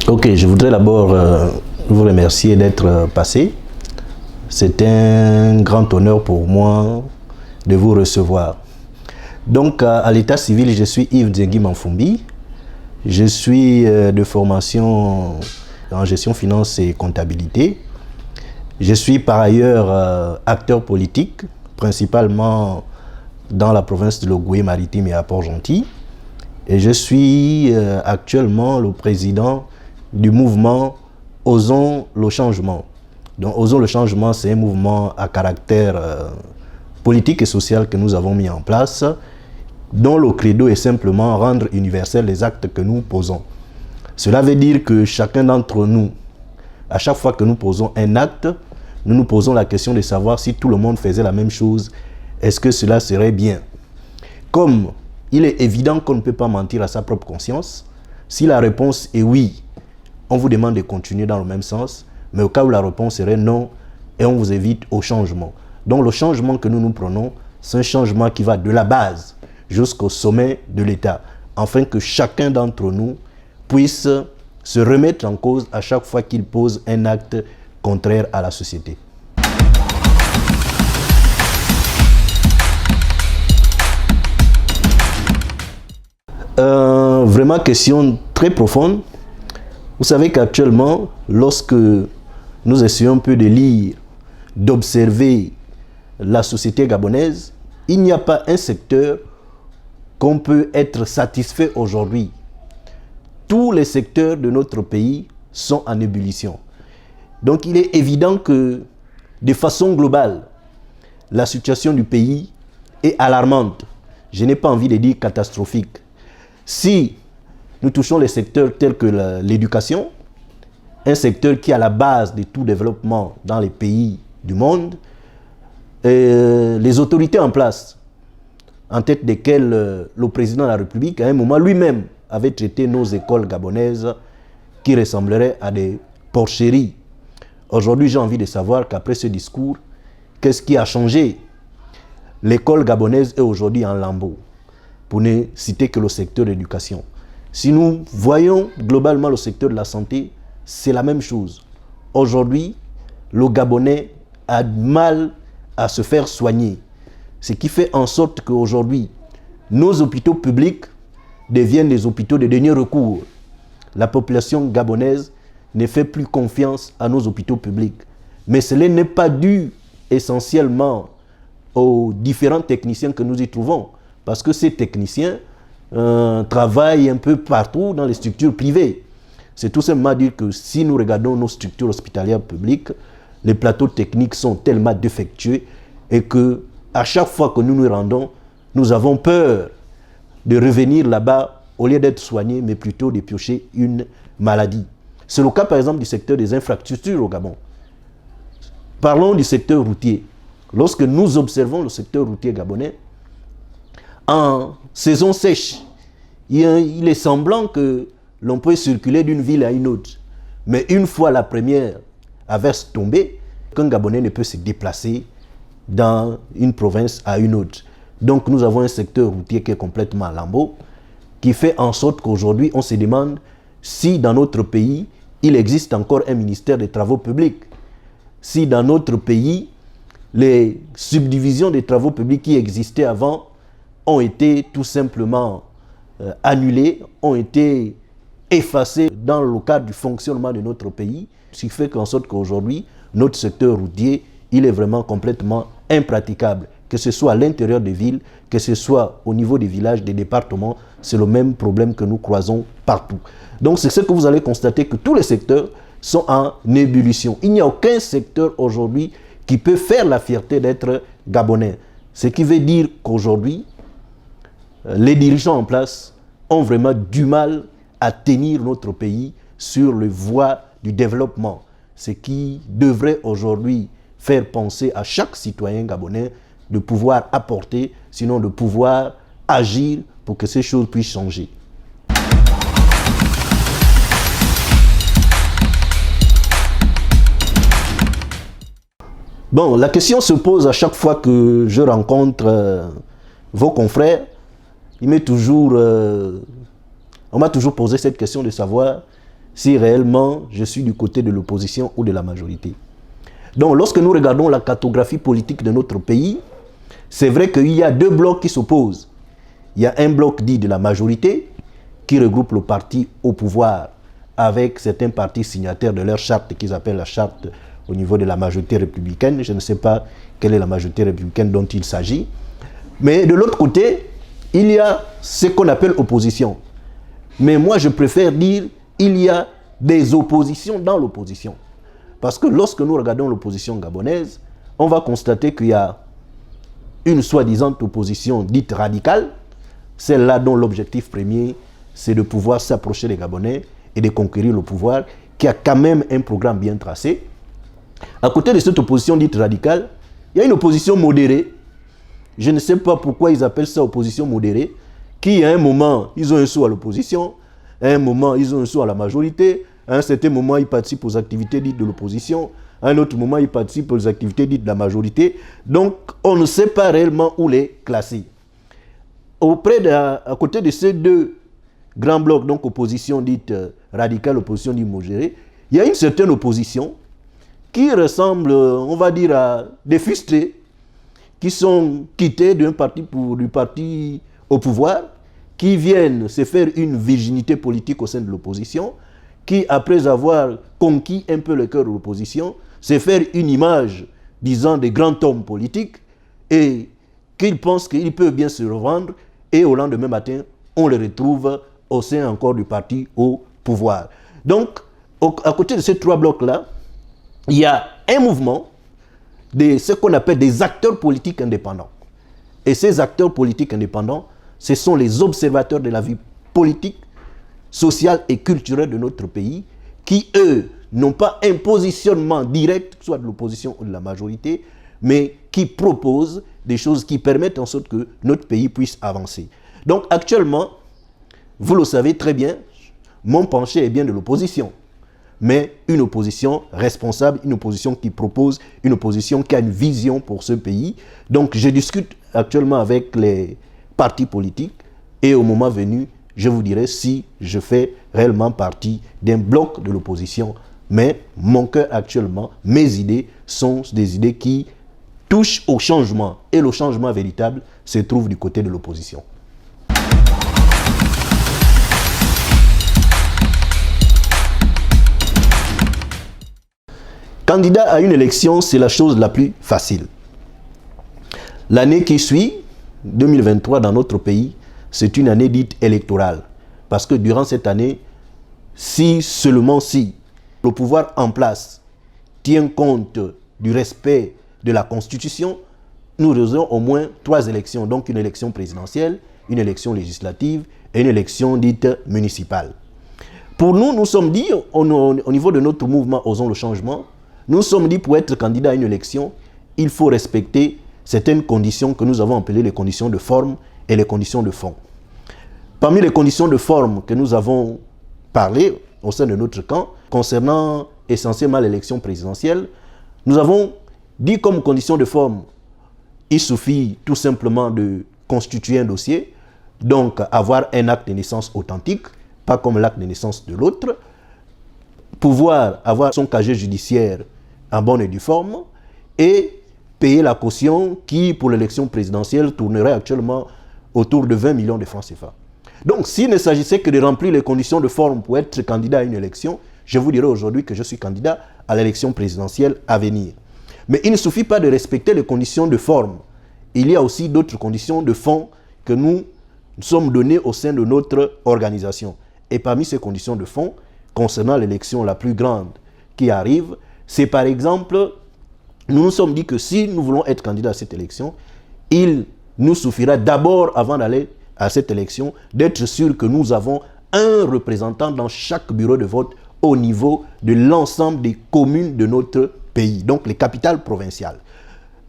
Ok, je voudrais d'abord vous remercier d'être passé. C'est un grand honneur pour moi de vous recevoir. Donc, à l'état civil, je suis Yves Dzengi Manfumbi. Je suis de formation en gestion, finance et comptabilité. Je suis par ailleurs acteur politique, principalement dans la province de l'Ogooué-Maritime et à Port-Gentil. Et je suis actuellement le président du mouvement Osons le changement. Donc, Osons le changement, c'est un mouvement à caractère politique et social que nous avons mis en place, dont le credo est simplement rendre universels les actes que nous posons. Cela veut dire que chacun d'entre nous, à chaque fois que nous posons un acte, nous nous posons la question de savoir si tout le monde faisait la même chose, est-ce que cela serait bien? Comme il est évident qu'on ne peut pas mentir à sa propre conscience, si la réponse est oui, on vous demande de continuer dans le même sens, mais au cas où la réponse serait non, et on vous évite au changement. Donc le changement que nous prenons, c'est un changement qui va de la base jusqu'au sommet de l'État, afin que chacun d'entre nous puisse se remettre en cause à chaque fois qu'il pose un acte contraire à la société. Vraiment question très profonde. Vous savez qu'actuellement, lorsque nous essayons un peu de lire, d'observer la société gabonaise, il n'y a pas un secteur qu'on peut être satisfait aujourd'hui. Tous les secteurs de notre pays sont en ébullition. Donc il est évident que, de façon globale, la situation du pays est alarmante. Je n'ai pas envie de dire catastrophique. Si nous touchons les secteurs tels que l'éducation, un secteur qui est à la base de tout développement dans les pays du monde, les autorités en place, en tête desquelles le président de la République, à un moment lui-même, avait traité nos écoles gabonaises qui ressembleraient à des porcheries. Aujourd'hui, j'ai envie de savoir qu'après ce discours, qu'est-ce qui a changé? L'école gabonaise est aujourd'hui en lambeaux, pour ne citer que le secteur de l'éducation. Si nous voyons globalement le secteur de la santé, c'est la même chose. Aujourd'hui, le Gabonais a mal à se faire soigner. Ce qui fait en sorte qu'aujourd'hui, nos hôpitaux publics deviennent des hôpitaux de dernier recours. La population gabonaise ne fait plus confiance à nos hôpitaux publics. Mais cela n'est pas dû essentiellement aux différents techniciens que nous y trouvons, parce que ces techniciens travaillent un peu partout dans les structures privées. C'est tout simplement dire que si nous regardons nos structures hospitalières publiques, les plateaux techniques sont tellement défectueux et que à chaque fois que nous nous rendons, nous avons peur de revenir là-bas au lieu d'être soignés, mais plutôt de piocher une maladie. C'est le cas par exemple du secteur des infrastructures au Gabon. Parlons du secteur routier. Lorsque nous observons le secteur routier gabonais, en saison sèche, il est semblant que l'on peut circuler d'une ville à une autre. Mais une fois la première averse tombée, qu'un Gabonais ne peut se déplacer dans une province à une autre. Donc nous avons un secteur routier qui est complètement à lambeaux, qui fait en sorte qu'aujourd'hui on se demande si dans notre pays il existe encore un ministère des Travaux publics. Si dans notre pays les subdivisions des travaux publics qui existaient avant ont été tout simplement annulées, ont été effacées dans le cadre du fonctionnement de notre pays, ce qui fait qu'en sorte qu'aujourd'hui, notre secteur routier, il est vraiment complètement impraticable. Que ce soit à l'intérieur des villes, que ce soit au niveau des villages, des départements, c'est le même problème que nous croisons partout. Donc c'est ce que vous allez constater, que tous les secteurs sont en ébullition. Il n'y a aucun secteur aujourd'hui qui peut faire la fierté d'être gabonais. Ce qui veut dire qu'aujourd'hui, les dirigeants en place ont vraiment du mal à tenir notre pays sur le voie du développement. Ce qui devrait aujourd'hui faire penser à chaque citoyen gabonais de pouvoir apporter, sinon de pouvoir agir pour que ces choses puissent changer. Bon, la question se pose à chaque fois que je rencontre vos confrères. On m'a toujours posé cette question de savoir si réellement je suis du côté de l'opposition ou de la majorité. Donc lorsque nous regardons la cartographie politique de notre pays, c'est vrai qu'il y a deux blocs qui s'opposent. Il y a un bloc dit de la majorité qui regroupe le parti au pouvoir avec certains partis signataires de leur charte qu'ils appellent la charte au niveau de la majorité républicaine. Je ne sais pas quelle est la majorité républicaine dont il s'agit. Mais de l'autre côté, il y a ce qu'on appelle opposition. Mais moi, je préfère dire il y a des oppositions dans l'opposition. Parce que lorsque nous regardons l'opposition gabonaise, on va constater qu'il y a une soi-disant opposition dite radicale, celle-là dont l'objectif premier, c'est de pouvoir s'approcher des Gabonais et de conquérir le pouvoir, qui a quand même un programme bien tracé. À côté de cette opposition dite radicale, il y a une opposition modérée. Je ne sais pas pourquoi ils appellent ça opposition modérée, qui à un moment, ils ont un saut à l'opposition, à un moment, ils ont un saut à la majorité, à un certain moment, ils participent aux activités dites de l'opposition, à un autre moment, ils participent aux activités dites de la majorité. Donc, on ne sait pas réellement où les classer. À côté de ces deux grands blocs, donc opposition dite radicale, opposition dite modérée, il y a une certaine opposition qui ressemble, on va dire, à des frustrés qui sont quittés du parti au pouvoir, qui viennent se faire une virginité politique au sein de l'opposition, qui, après avoir conquis un peu le cœur de l'opposition, se faire une image, disant, des grands hommes politiques, et qu'ils pensent qu'ils peuvent bien se revendre, et au lendemain matin, on les retrouve au sein encore du parti au pouvoir. Donc, à côté de ces trois blocs-là, il y a un mouvement de ce qu'on appelle des acteurs politiques indépendants. Et ces acteurs politiques indépendants, ce sont les observateurs de la vie politique, sociale et culturelle de notre pays, qui, eux, n'ont pas un positionnement direct, soit de l'opposition ou de la majorité, mais qui proposent des choses qui permettent en sorte que notre pays puisse avancer. Donc actuellement, vous le savez très bien, mon penchant est bien de l'opposition, mais une opposition responsable, une opposition qui propose, une opposition qui a une vision pour ce pays. Donc je discute actuellement avec les partis politiques et au moment venu, je vous dirai si je fais réellement partie d'un bloc de l'opposition. Mais mon cœur actuellement, mes idées sont des idées qui touchent au changement. Et le changement véritable se trouve du côté de l'opposition. Candidat à une élection, c'est la chose la plus facile. L'année qui suit, 2023 dans notre pays, c'est une année dite électorale. Parce que durant cette année, si seulement si le pouvoir en place tient compte du respect de la Constitution, nous aurons au moins 3 élections. Donc une élection présidentielle, une élection législative et une élection dite municipale. Pour nous, nous sommes dit, au niveau de notre mouvement Osons le changement, nous sommes dit pour être candidat à une élection, il faut respecter certaines conditions que nous avons appelées les conditions de forme et les conditions de fond. Parmi les conditions de forme que nous avons parlé au sein de notre camp, concernant essentiellement l'élection présidentielle, nous avons dit comme condition de forme, il suffit tout simplement de constituer un dossier, donc avoir un acte de naissance authentique, pas comme l'acte de naissance de l'autre, pouvoir avoir son casier judiciaire en bonne et due forme, et payer la caution qui, pour l'élection présidentielle, tournerait actuellement autour de 20 millions de francs CFA. Donc, s'il ne s'agissait que de remplir les conditions de forme pour être candidat à une élection, je vous dirais aujourd'hui que je suis candidat à l'élection présidentielle à venir. Mais il ne suffit pas de respecter les conditions de forme. Il y a aussi d'autres conditions de fond que nous sommes données au sein de notre organisation. Et parmi ces conditions de fond, concernant l'élection la plus grande qui arrive, c'est par exemple, nous nous sommes dit que si nous voulons être candidats à cette élection, il nous suffira d'abord, avant d'aller à cette élection, d'être sûr que nous avons un représentant dans chaque bureau de vote au niveau de l'ensemble des communes de notre pays, donc les capitales provinciales.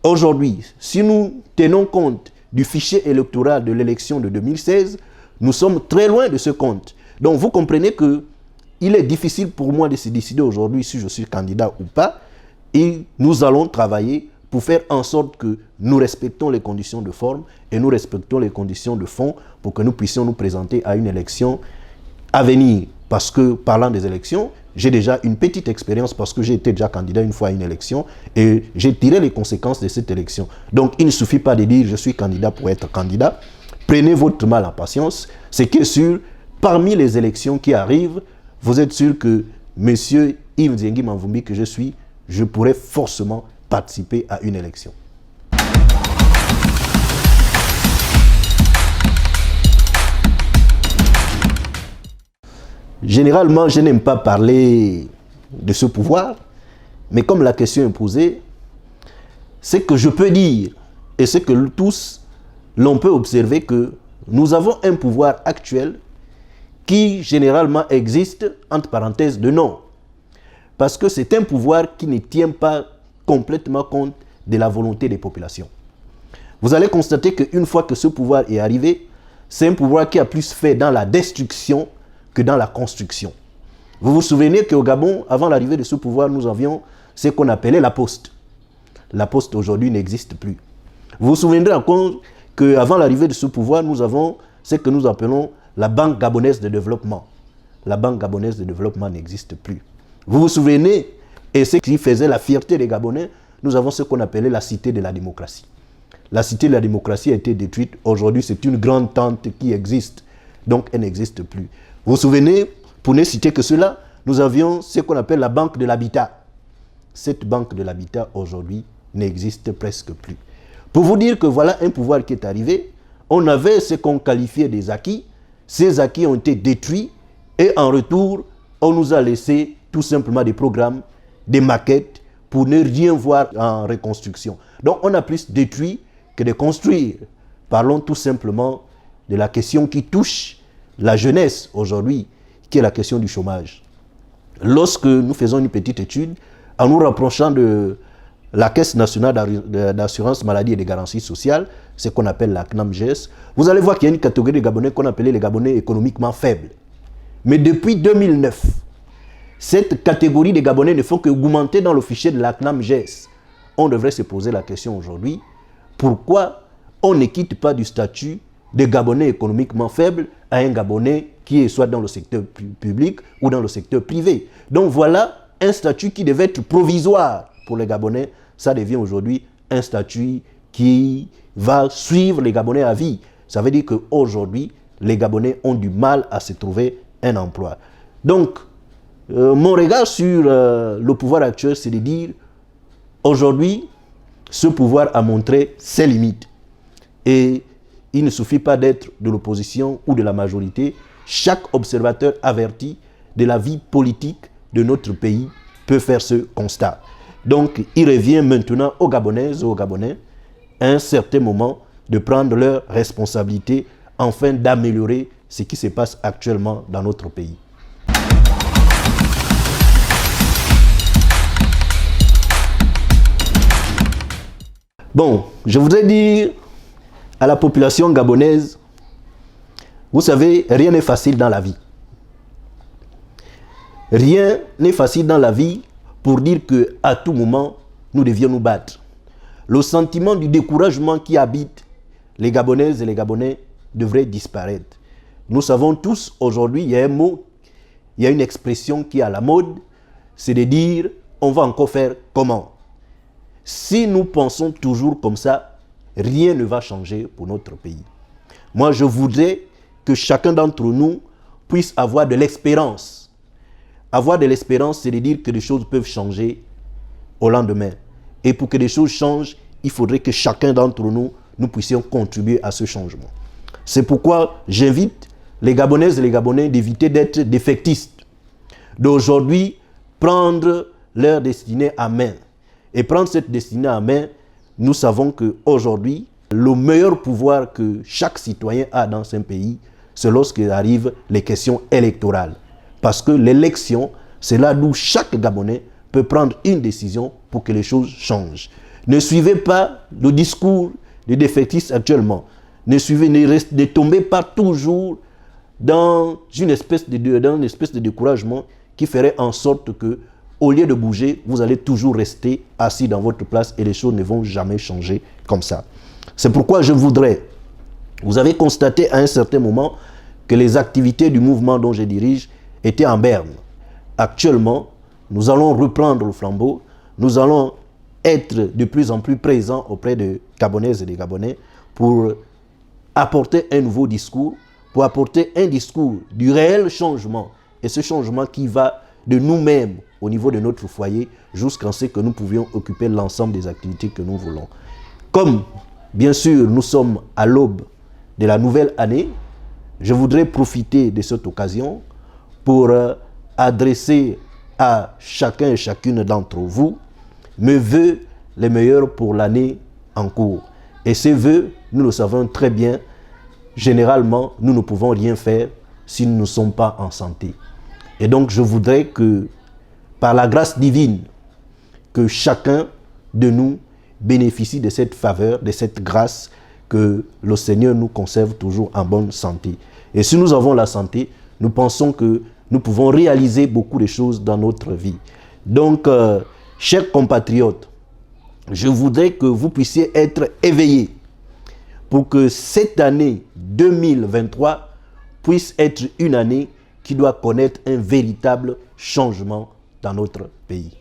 Aujourd'hui, si nous tenons compte du fichier électoral de l'élection de 2016, nous sommes très loin de ce compte. Donc vous comprenez que il est difficile pour moi de se décider aujourd'hui si je suis candidat ou pas, et nous allons travailler pour faire en sorte que nous respectons les conditions de forme et nous respectons les conditions de fond pour que nous puissions nous présenter à une élection à venir. Parce que, parlant des élections, j'ai déjà une petite expérience parce que j'ai été déjà candidat une fois à une élection et j'ai tiré les conséquences de cette élection. Donc, il ne suffit pas de dire je suis candidat pour être candidat. Prenez votre mal en patience. C'est que parmi les élections qui arrivent, vous êtes sûr que M. Yves Nziengi Manvumbi, que je pourrais forcément participer à une élection. Généralement, je n'aime pas parler de ce pouvoir, mais comme la question est posée, c'est que je peux dire, et c'est que tous, l'on peut observer que nous avons un pouvoir actuel qui généralement existe, entre parenthèses, de nom. Parce que c'est un pouvoir qui ne tient pas complètement compte de la volonté des populations. Vous allez constater qu'une fois que ce pouvoir est arrivé, c'est un pouvoir qui a plus fait dans la destruction que dans la construction. Vous vous souvenez qu'au Gabon, avant l'arrivée de ce pouvoir, nous avions ce qu'on appelait la poste. La poste aujourd'hui n'existe plus. Vous vous souvenez encore qu'avant l'arrivée de ce pouvoir, nous avons ce que nous appelons la Banque gabonaise de développement. La Banque gabonaise de développement n'existe plus. Vous vous souvenez, et ce qui faisait la fierté des Gabonais, nous avons ce qu'on appelait la cité de la démocratie. La cité de la démocratie a été détruite. Aujourd'hui, c'est une grande tente qui existe. Donc, elle n'existe plus. Vous vous souvenez, pour ne citer que cela, nous avions ce qu'on appelle la Banque de l'habitat. Cette Banque de l'habitat, aujourd'hui, n'existe presque plus. Pour vous dire que voilà un pouvoir qui est arrivé, on avait ce qu'on qualifiait des acquis. Ces acquis ont été détruits et en retour, on nous a laissé tout simplement des programmes, des maquettes pour ne rien voir en reconstruction. Donc, on a plus détruit que de construire. Parlons tout simplement de la question qui touche la jeunesse aujourd'hui, qui est la question du chômage. Lorsque nous faisons une petite étude, en nous rapprochant de la Caisse nationale d'assurance maladie et de garantie sociale, ce qu'on appelle la CNAMGES, vous allez voir qu'il y a une catégorie de Gabonais qu'on appelait les Gabonais économiquement faibles. Mais depuis 2009, cette catégorie de Gabonais ne font qu'augmenter dans le fichier de la CNAMGES. On devrait se poser la question aujourd'hui, pourquoi on ne quitte pas du statut de Gabonais économiquement faibles à un Gabonais qui est soit dans le secteur public ou dans le secteur privé. Donc voilà un statut qui devait être provisoire pour les Gabonais. Ça devient aujourd'hui un statut qui va suivre les Gabonais à vie. Ça veut dire qu'aujourd'hui, les Gabonais ont du mal à se trouver un emploi. Donc, mon regard sur le pouvoir actuel, c'est de dire, aujourd'hui, ce pouvoir a montré ses limites. Et il ne suffit pas d'être de l'opposition ou de la majorité. Chaque observateur averti de la vie politique de notre pays peut faire ce constat. Donc, il revient maintenant aux Gabonaises et aux Gabonais, à un certain moment, de prendre leurs responsabilités afin d'améliorer ce qui se passe actuellement dans notre pays. Bon, je voudrais dire à la population gabonaise, vous savez, rien n'est facile dans la vie. Rien n'est facile dans la vie pour dire qu'à tout moment, nous devions nous battre. Le sentiment du découragement qui habite les Gabonaises et les Gabonais devrait disparaître. Nous savons tous, aujourd'hui, il y a un mot, il y a une expression qui est à la mode, c'est de dire, on va encore faire comment? Si nous pensons toujours comme ça, rien ne va changer pour notre pays. Moi, je voudrais que chacun d'entre nous puisse avoir de l'espérance. Avoir de l'espérance, c'est de dire que les choses peuvent changer au lendemain. Et pour que les choses changent, il faudrait que chacun d'entre nous, nous puissions contribuer à ce changement. C'est pourquoi j'invite les Gabonaises et les Gabonais d'éviter d'être défaitistes, d'aujourd'hui prendre leur destinée à main. Et prendre cette destinée à main, nous savons qu'aujourd'hui, le meilleur pouvoir que chaque citoyen a dans un pays, c'est lorsqu'il arrive les questions électorales. Parce que l'élection, c'est là où chaque Gabonais peut prendre une décision pour que les choses changent. Ne suivez pas le discours des défaitistes actuellement. Ne tombez pas toujours dans une espèce de découragement qui ferait en sorte que, au lieu de bouger, vous allez toujours rester assis dans votre place et les choses ne vont jamais changer comme ça. C'est pourquoi je voudrais, vous avez constaté à un certain moment que les activités du mouvement dont je dirige était en berne. Actuellement, nous allons reprendre le flambeau, nous allons être de plus en plus présents auprès des Gabonaises et des Gabonais pour apporter un nouveau discours, pour apporter un discours du réel changement, et ce changement qui va de nous-mêmes au niveau de notre foyer jusqu'à ce que nous pouvions occuper l'ensemble des activités que nous voulons. Comme, bien sûr, nous sommes à l'aube de la nouvelle année, je voudrais profiter de cette occasion pour adresser à chacun et chacune d'entre vous mes vœux les meilleurs pour l'année en cours. Et ces vœux, nous le savons très bien, généralement, nous ne pouvons rien faire si nous ne sommes pas en santé. Et donc, je voudrais que, par la grâce divine, que chacun de nous bénéficie de cette faveur, de cette grâce, que le Seigneur nous conserve toujours en bonne santé. Et si nous avons la santé, nous pensons que nous pouvons réaliser beaucoup de choses dans notre vie. Donc, chers compatriotes, je voudrais que vous puissiez être éveillés pour que cette année 2023 puisse être une année qui doit connaître un véritable changement dans notre pays.